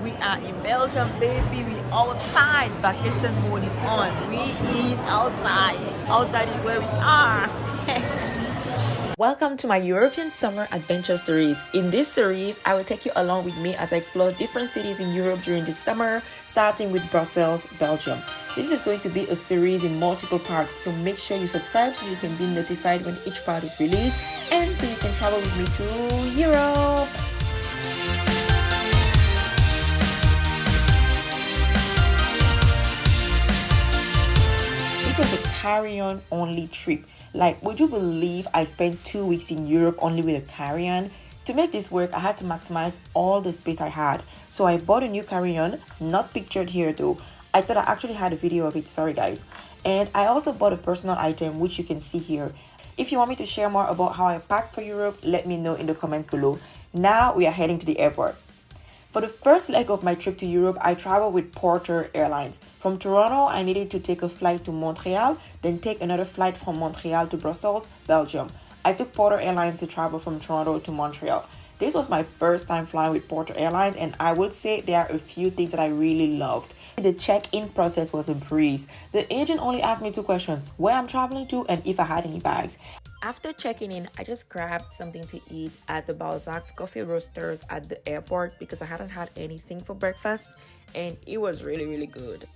We are in Belgium, baby. We outside. Vacation mode is on. We is outside. Outside is where we are. Welcome to my European Summer Adventure series. In this series, I will take you along with me as I explore different cities in Europe during the summer, starting with Brussels, Belgium. This is going to be a series in multiple parts, so make sure you subscribe so you can be notified when each part is released and so you can travel with me to Europe. This was a carry-on only trip. Like, would you believe I spent 2 weeks in Europe only with a carry-on? To make this work, I had to maximize all the space I had. So I bought a new carry-on, not pictured here though. I thought I actually had a video of it, sorry guys. And I also bought a personal item, which you can see here. If you want me to share more about how I packed for Europe, let me know in the comments below. Now we are heading to the airport. For the first leg of my trip to Europe, I traveled with Porter Airlines. From Toronto, I needed to take a flight to Montreal, then take another flight from Montreal to Brussels, Belgium. I took Porter Airlines to travel from Toronto to Montreal. This was my first time flying with Porter Airlines, and I would say there are a few things that I really loved. The check-in process was a breeze. The agent only asked me 2 questions: where I'm traveling to and if I had any bags. After checking in, I just grabbed something to eat at the Balzac's Coffee Roasters at the airport because I hadn't had anything for breakfast, and it was really good.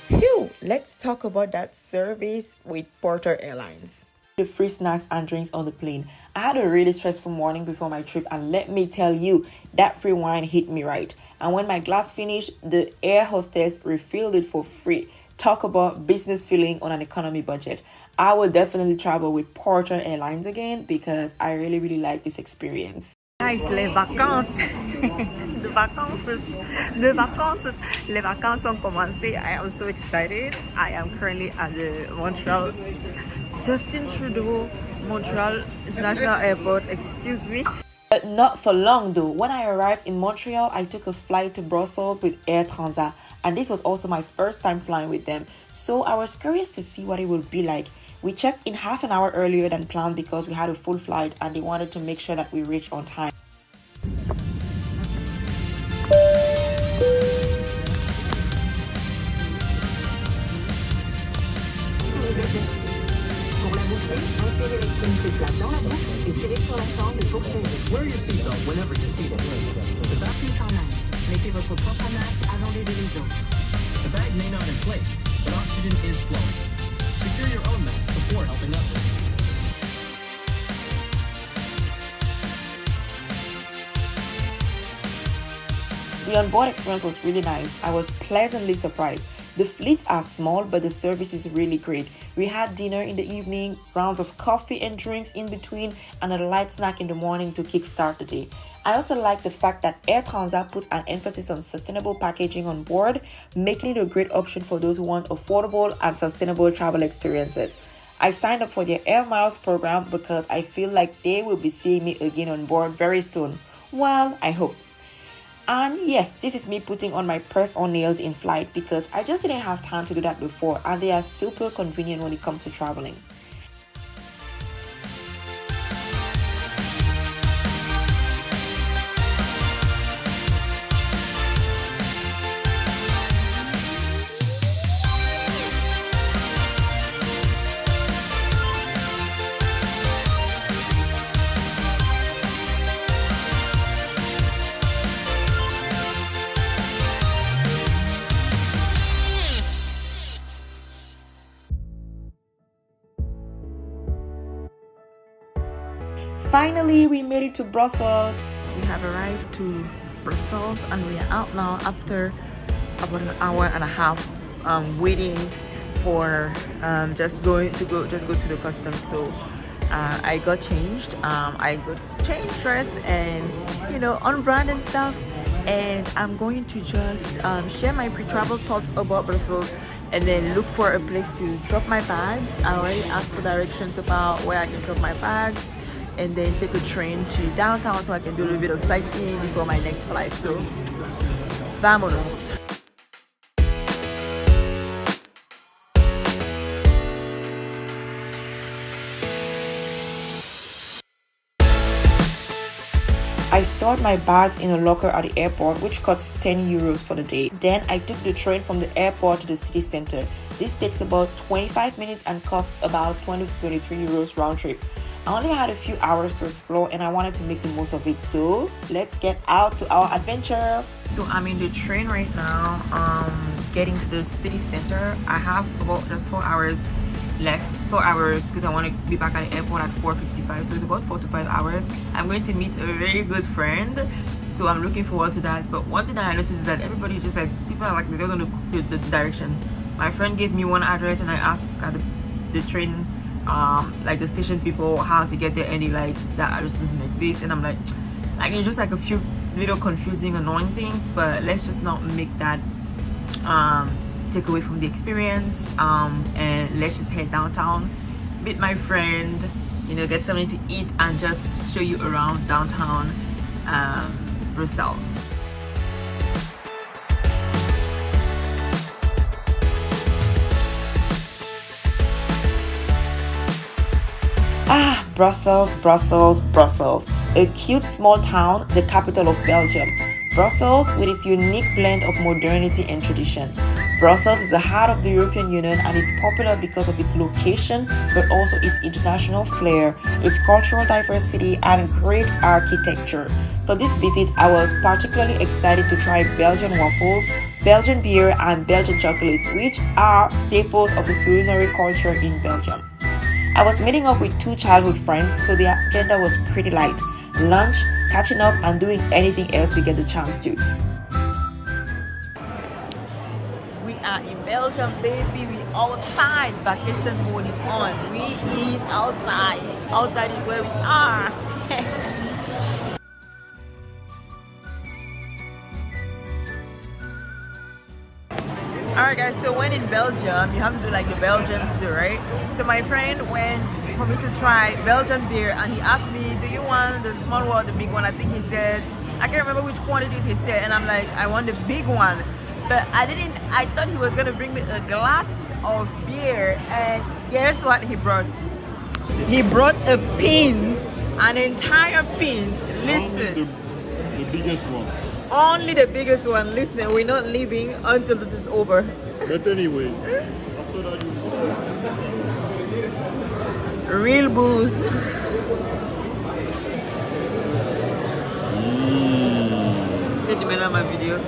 Phew, let's talk about that service with Porter Airlines. The free snacks and drinks on the plane. I had a really stressful morning before my trip, and let me tell you, that free wine hit me right. And when my glass finished, the air hostess refilled it for free. Talk about business feeling on an economy budget. I will definitely travel with Porter Airlines again because I really like this experience. Guys, les vacances. Les vacances ont commencé. I am so excited. I am currently at the Montreal Justin Trudeau Montreal International Airport, excuse me. But not for long though. When I arrived in Montreal, I took a flight to Brussels with Air Transat, and this was also my first time flying with them. So I was curious to see what it would be like. We checked in half an hour earlier than planned because we had a full flight and they wanted to make sure that we reached on time. Wear your seatbelt whenever you see the plane. Mettez votre propre masque avant les délivrants. The bag may not inflate, but oxygen is flowing. Secure your own mask before helping others. The onboard experience was really nice. I was pleasantly surprised. The fleets are small, but the service is really great. We had dinner in the evening, rounds of coffee and drinks in between, and a light snack in the morning to kickstart the day. I also like the fact that Air Transat puts an emphasis on sustainable packaging on board, making it a great option for those who want affordable and sustainable travel experiences. I signed up for their Air Miles program because I feel like they will be seeing me again on board very soon. Well, I hope. And yes, this is me putting on my press-on nails in flight because I just didn't have time to do that before, and they are super convenient when it comes to traveling. Finally, we made it to Brussels. We have arrived to Brussels and we are out now after about an hour and a half waiting for just go to the customs. So I got changed. I got changed dress and on brand and stuff. And I'm going to just share my pre-travel thoughts about Brussels and then look for a place to drop my bags. I already asked for directions about where I can drop my bags, and then take a train to downtown so I can do a little bit of sightseeing before my next flight. So, vámonos! I stored my bags in a locker at the airport, which costs 10 euros for the day. Then I took the train from the airport to the city center. This takes about 25 minutes and costs about 20 to 23 euros round trip. I only had a few hours to explore and I wanted to make the most of it, so let's get out to our adventure. So I'm in the train right now, getting to the city center. I have about just 4 hours left, 4 hours, because I want to be back at the airport at 4:55, so it's about 4 to 5 hours. I'm going to meet a very good friend, so I'm looking forward to that. But one thing that I noticed is that everybody just like, people are like, they don't know the directions. My friend gave me one address and I asked at the train, like the station people, how to get there, and they like, that address doesn't exist. And I'm like it's just like a few little confusing, annoying things, but let's just not make that take away from the experience, and let's just head downtown, meet my friend, get something to eat, and just show you around downtown Brussels. Brussels, Brussels, Brussels. A cute small town, the capital of Belgium. Brussels with its unique blend of modernity and tradition. Brussels is the heart of the European Union and is popular because of its location, but also its international flair, its cultural diversity, and great architecture. For this visit, I was particularly excited to try Belgian waffles, Belgian beer, and Belgian chocolates, which are staples of the culinary culture in Belgium. I was meeting up with 2 childhood friends, so the agenda was pretty light. Lunch, catching up, and doing anything else we get the chance to. We are in Belgium, baby. We outside. Vacation mode is on. We is outside. Outside is where we are. Alright guys, so when in Belgium, you have to do like the Belgians do, right? So my friend went for me to try Belgian beer and he asked me, do you want the small one or the big one? I think he said, I can't remember which quantities he said, and I'm like, I want the big one. But I thought he was gonna bring me a glass of beer, and guess what he brought? He brought a pint, an entire pint. Listen. The biggest one. Only the biggest one. Listen, we're not leaving until this is over. But anyway, after that you Real booze. Get the man on my video.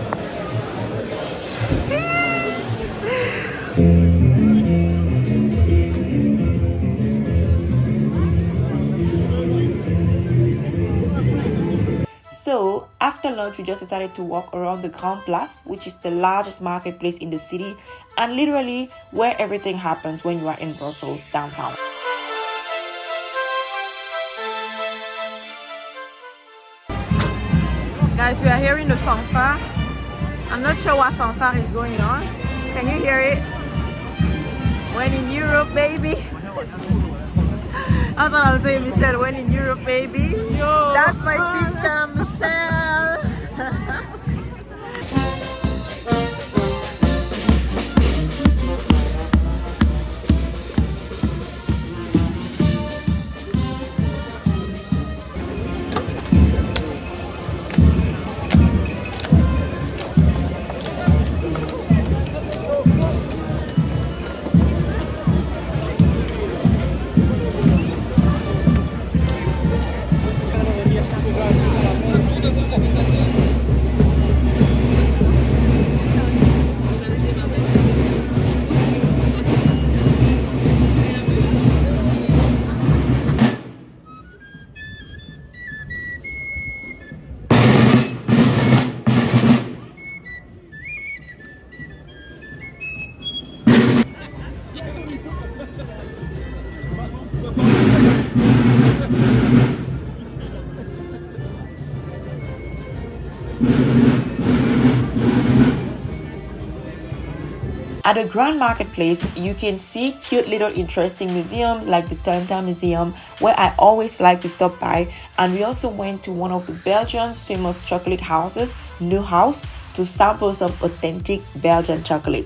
So after lunch, we just decided to walk around the Grand Place, which is the largest marketplace in the city and literally where everything happens when you are in Brussels downtown. Guys, we are hearing the fanfare. I'm not sure what fanfare is going on. Can you hear it? When in Europe, baby. That's what I'm saying, Michelle. When in Europe, baby. Yo. That's my sister, Michelle. At the Grand Marketplace, you can see cute little interesting museums like the Tanta Museum, where I always like to stop by. And we also went to one of the Belgium's famous chocolate houses, New House, to sample some authentic Belgian chocolate.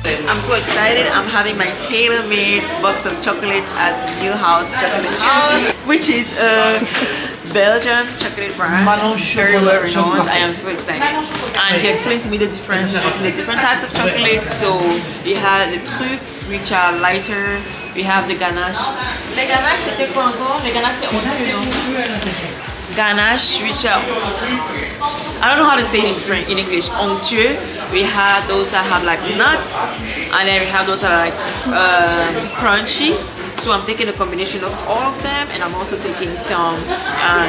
I'm so excited. I'm having my tailor-made box of chocolate at New House Chocolate House, which is a Belgian chocolate brand, very well renowned. I am so excited. And he explained to me the difference between the different types of chocolate. So we have the truffe, which are lighter. We have the ganache. Les ganaches, c'était quoi encore? Les ganaches, c'est ganache, which are, I don't know how to say it in French, in English, onctueux. We have those that have like nuts, and then we have those that are like crunchy. So I'm taking a combination of all of them, and I'm also taking some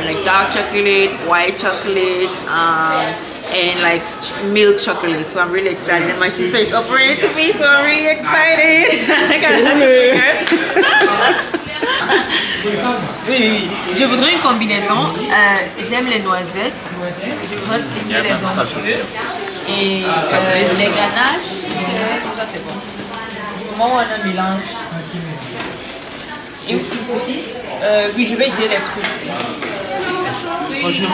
like dark chocolate, white chocolate, and like milk chocolate. So I'm really excited, and my sister is offering it to me, so I'm really excited. I got oui. Je voudrais une combinaison. J'aime les noisettes. Je voudrais essayer les onctueux et les ganaches. Comme ça, c'est bon. Moi, on a un mélange. Et oui, je vais essayer les trucs. Bonjour.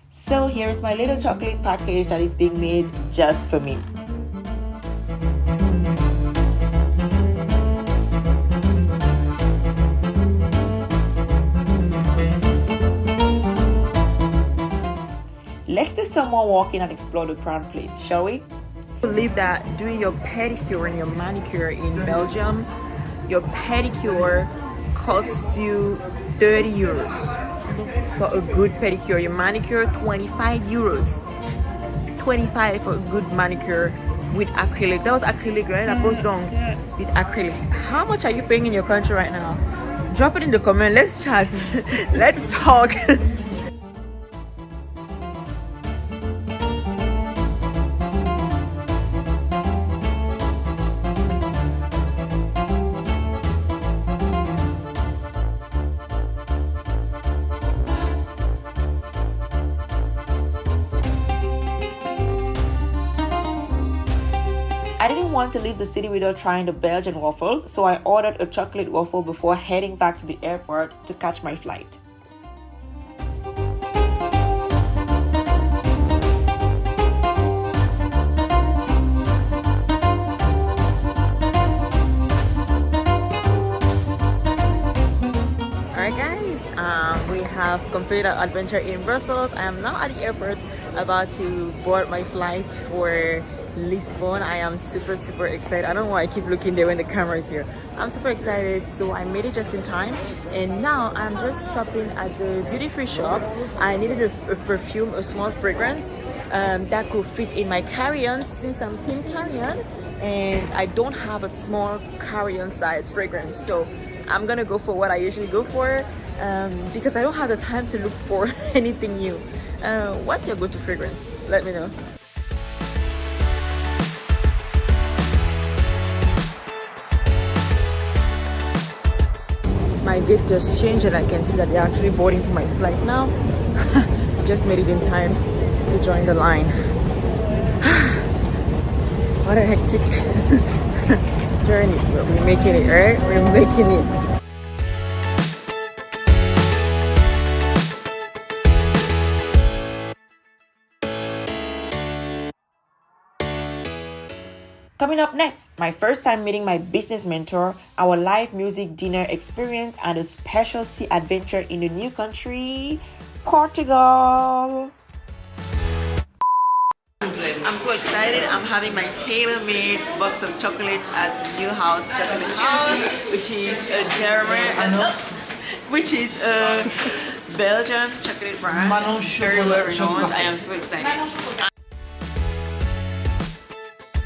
So here's my little chocolate package that is being made just for me. Let's do some more walking and explore the crown place, shall we? I believe that doing your pedicure and your manicure in Belgium, your pedicure costs you 30 euros for a good pedicure. Your manicure, 25 euros. 25 for a good manicure with acrylic. That was acrylic, right? That goes down with acrylic. How much are you paying in your country right now? Drop it in the comment. Let's chat. Let's talk. I didn't want to leave the city without trying the Belgian waffles, so I ordered a chocolate waffle before heading back to the airport to catch my flight. Alright guys, we have completed our adventure in Brussels. I am now at the airport about to board my flight for Lisbon. I am super excited. I don't know why I keep looking there when the camera is here. I'm super excited. So I made it just in time, and now I'm just shopping at the duty-free shop. I needed a perfume, a small fragrance that could fit in my carry-on since I'm team carry-on, and I don't have a small carry-on size fragrance. So I'm gonna go for what I usually go for because I don't have the time to look for anything new. What's your go-to fragrance? Let me know. My gate just changed and I can see that they're actually boarding for my flight now. I just made it in time to join the line. What a hectic journey, but we're making it, right? We're making it. Coming up next, my first time meeting my business mentor, our live music dinner experience, and a special sea adventure in a new country, Portugal. I'm so excited. I'm having my tailor-made box of chocolate at New House Chocolate House, which is a Belgian chocolate brand, very well renowned. I am so excited.